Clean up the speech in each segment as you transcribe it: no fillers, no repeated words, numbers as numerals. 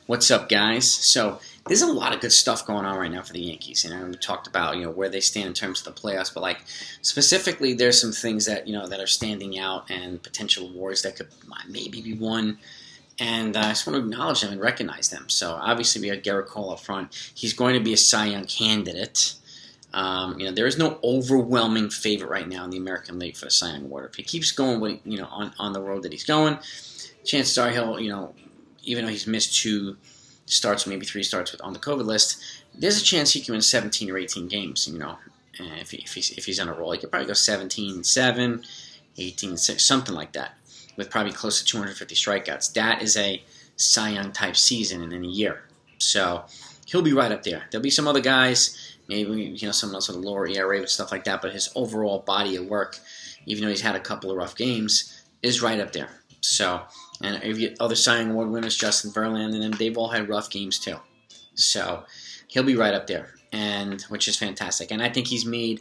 What's up, guys? So there's a lot of good stuff going on right now for the Yankees. We talked about where they stand in terms of the playoffs, but specifically, there's some things that that are standing out and potential awards that could maybe be won. And I just want to acknowledge them and recognize them. So obviously, we have Gerrit Cole up front. He's going to be a Cy Young candidate. There is no overwhelming favorite right now in the American League for the Cy Young Award. If he keeps going on the road that he's going, chances are he'll even though he's missed 2 starts, maybe 3 starts on the COVID list, there's a chance he can win 17 or 18 games. If he's on a roll, he could probably go 17-7, 18-6, something like that, with probably close to 250 strikeouts. That is a Cy Young type season in a year. So he'll be right up there. There'll be some other guys, maybe someone else with a lower ERA and stuff like that, but his overall body of work, even though he's had a couple of rough games, is right up there. So, and if you get other Cy Young Award winners, Justin Verlander, and them, they've all had rough games too. So he'll be right up there, and which is fantastic. And I think he's made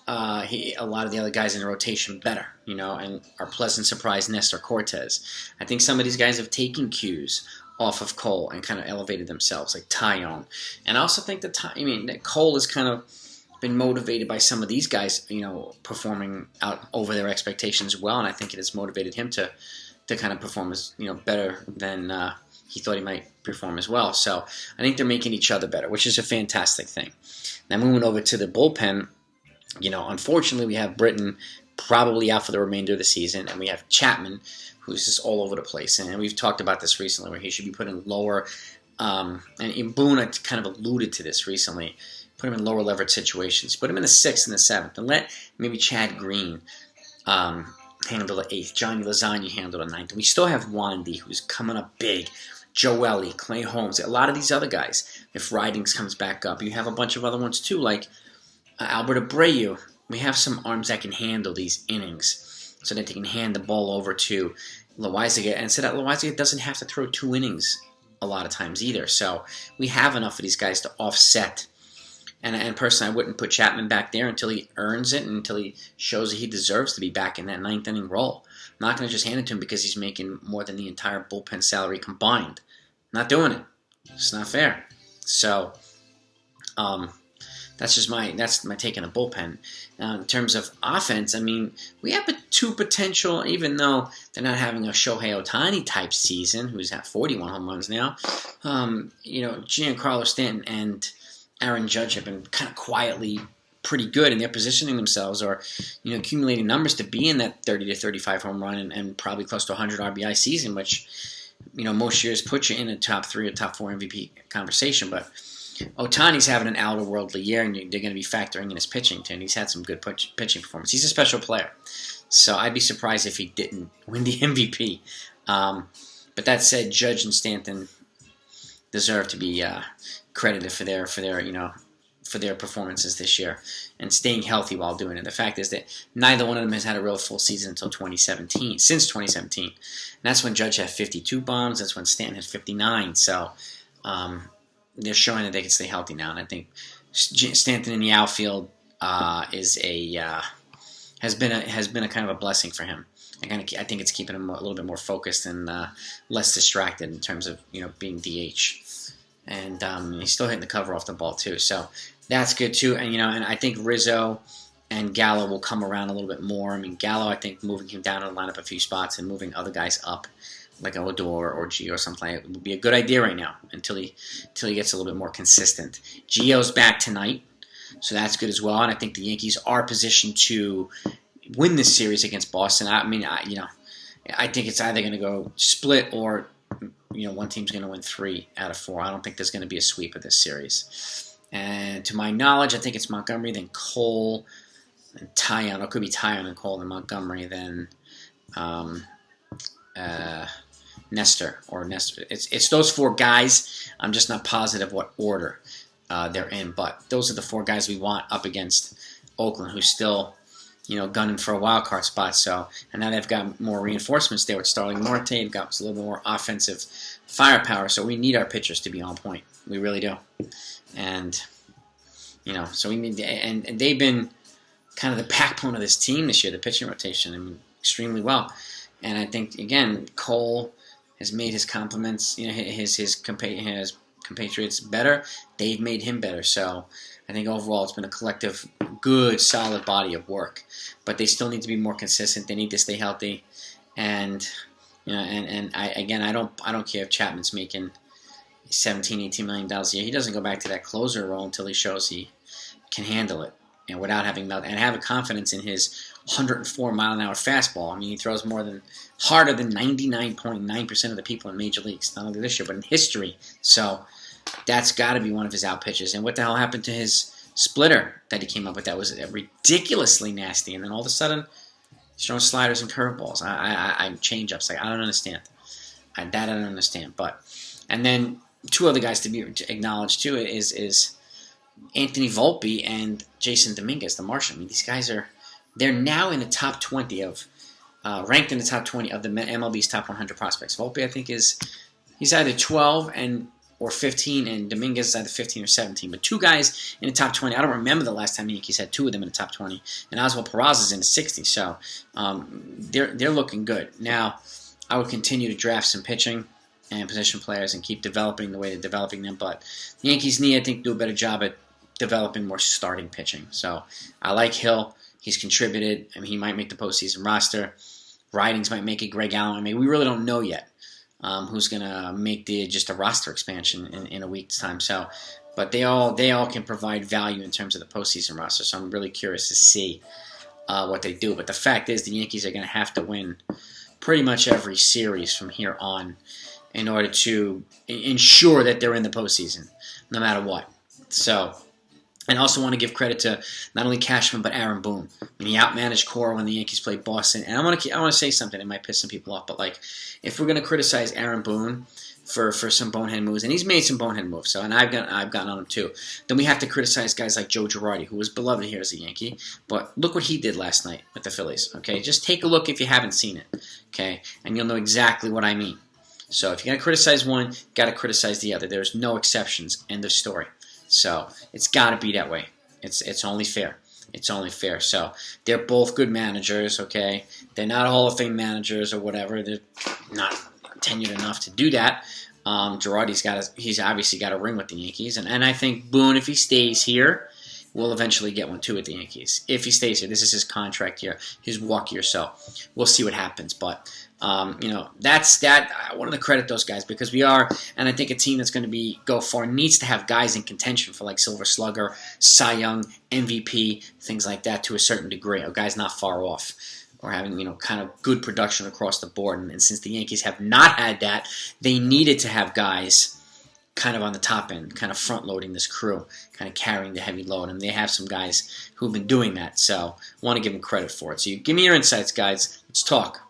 a lot of the other guys in the rotation better, and our pleasant surprise, Nestor, Cortez. I think some of these guys have taken cues off of Cole and kind of elevated themselves, like Taillon. And I also think that Cole has kind of been motivated by some of these guys, performing out over their expectations well, and I think it has motivated him to kind of perform as better than he thought he might perform as well. So I think they're making each other better, which is a fantastic thing. Now moving over to the bullpen, unfortunately we have Britton probably out for the remainder of the season, and we have Chapman, who's just all over the place. And we've talked about this recently, where he should be put in lower. And Boone had kind of alluded to this recently. Put him in lower leverage situations. Put him in the 6th and the 7th, and let maybe Chad Green handle the 8th. Johnny Lasagna handle the 9th. And we still have Wandy, who's coming up big. Joelly, Clay Holmes, a lot of these other guys. If Ridings comes back up, you have a bunch of other ones too, like Albert Abreu. We have some arms that can handle these innings, so that they can hand the ball over to Loaizaga, and so that Loaizaga doesn't have to throw 2 innings a lot of times either. So we have enough of these guys to offset. And personally, I wouldn't put Chapman back there until he earns it and until he shows that he deserves to be back in that 9th inning role. I'm not going to just hand it to him because he's making more than the entire bullpen salary combined. I'm not doing it. It's not fair. So that's my take on the bullpen. In terms of offense, we have 2 potential, even though they're not having a Shohei Ohtani type season, who's at 41 home runs now. Giancarlo Stanton and Aaron Judge have been kind of quietly pretty good, and they're positioning themselves or accumulating numbers to be in that 30 to 35 home run and probably close to 100 RBI season, which most years put you in a top 3 or top 4 MVP conversation. But Ohtani's having an outer-worldly year, and they're going to be factoring in his pitching too, and he's had some good pitching performance. He's a special player, so I'd be surprised if he didn't win the MVP. But that said, Judge and Stanton deserve to be credited for their performances this year and staying healthy while doing it. The fact is that neither one of them has had a real full season until 2017. Since 2017, and that's when Judge had 52 bombs. That's when Stanton had 59. So they're showing that they can stay healthy now, and I think Stanton in the outfield has been a kind of a blessing for him. I think it's keeping him a little bit more focused and less distracted in terms of being DH. And he's still hitting the cover off the ball too, so that's good too. And and I think Rizzo and Gallo will come around a little bit more. Gallo, I think moving him down in the lineup a few spots and moving other guys up, like Odor or Gio or something like that, would be a good idea right now until he gets a little bit more consistent. Gio's back tonight, so that's good as well. And I think the Yankees are positioned to win this series against Boston. I think it's either going to go split or one team's going to win 3 out of 4. I don't think there's going to be a sweep of this series. And to my knowledge, I think it's Montgomery, then Cole, and Taillon. Or it could be Taillon and Cole, then Montgomery, then Nestor. It's those 4 guys. I'm just not positive what order they're in. But those are the 4 guys we want up against Oakland, who's still gunning for a wild card spot. So, and now they've got more reinforcements there with Starling Marte. They've got a little bit more offensive firepower. So we need our pitchers to be on point. We really do. And so we need and they've been kind of the backbone of this team this year. The pitching rotation, extremely well. And I think again, Cole has made his compliments, his compatriots better. They've made him better. So I think overall it's been a collective, good, solid body of work. But they still need to be more consistent. They need to stay healthy, and I don't care if Chapman's making $17-18 million a year. He doesn't go back to that closer role until he shows he can handle it, and without having and have a confidence in his 104-mile-an-hour fastball. I mean, he throws harder than 99.9% of the people in Major Leagues, not only this year, but in history. So that's got to be one of his out pitches. And what the hell happened to his splitter that he came up with? That was ridiculously nasty. And then all of a sudden, he's throwing sliders and curveballs. I'm change-ups. I don't understand. I don't understand. And then two other guys to be acknowledged too is Anthony Volpe and Jason Dominguez, the Martian. I mean, these guys they're now in the top 20 of ranked in the top 20 of the MLB's top 100 prospects. Volpe, I think, he's either 12 or 15, and Dominguez is either 15 or 17. But two guys in the top 20. I don't remember the last time the Yankees had two of them in the top 20. And Oswald Peraza's in the 60. So they're looking good. Now, I would continue to draft some pitching and position players and keep developing the way they're developing them. But the Yankees need, I think, to do a better job at developing more starting pitching. So I like Hill. He's contributed. I mean, he might make the postseason roster. Ridings might make it. Greg Allen. I mean, we really don't know yet who's going to make just a roster expansion in a week's time. So, but they all can provide value in terms of the postseason roster. So I'm really curious to see what they do. But the fact is, the Yankees are going to have to win pretty much every series from here on in order to ensure that they're in the postseason, no matter what. So, and I also want to give credit to not only Cashman but Aaron Boone. I mean, he outmanaged Cora when the Yankees played Boston. And I want to say something that might piss some people off, but like, if we're going to criticize Aaron Boone for some bonehead moves, and he's made some bonehead moves, so and I've gotten on him too, then we have to criticize guys like Joe Girardi, who was beloved here as a Yankee. But look what he did last night with the Phillies. Okay, just take a look if you haven't seen it. Okay, and you'll know exactly what I mean. So if you're going to criticize one, you got to criticize the other. There's no exceptions. End of story. So it's got to be that way. It's only fair. It's only fair. So they're both good managers, okay? They're not Hall of Fame managers or whatever. They're not tenured enough to do that. He's obviously got a ring with the Yankees. And I think Boone, if he stays here, will eventually get one too with the Yankees. If he stays here. This is his contract year, his walk year. So we'll see what happens. But that's that. I wanted to credit those guys because we are, and I think a team that's going to go far needs to have guys in contention for like Silver Slugger, Cy Young, MVP, things like that to a certain degree. Or guys not far off, or having kind of good production across the board. And since the Yankees have not had that, they needed to have guys kind of on the top end, kind of front-loading this crew, kind of carrying the heavy load. And they have some guys who've been doing that. So I want to give them credit for it. So you give me your insights, guys. Let's talk.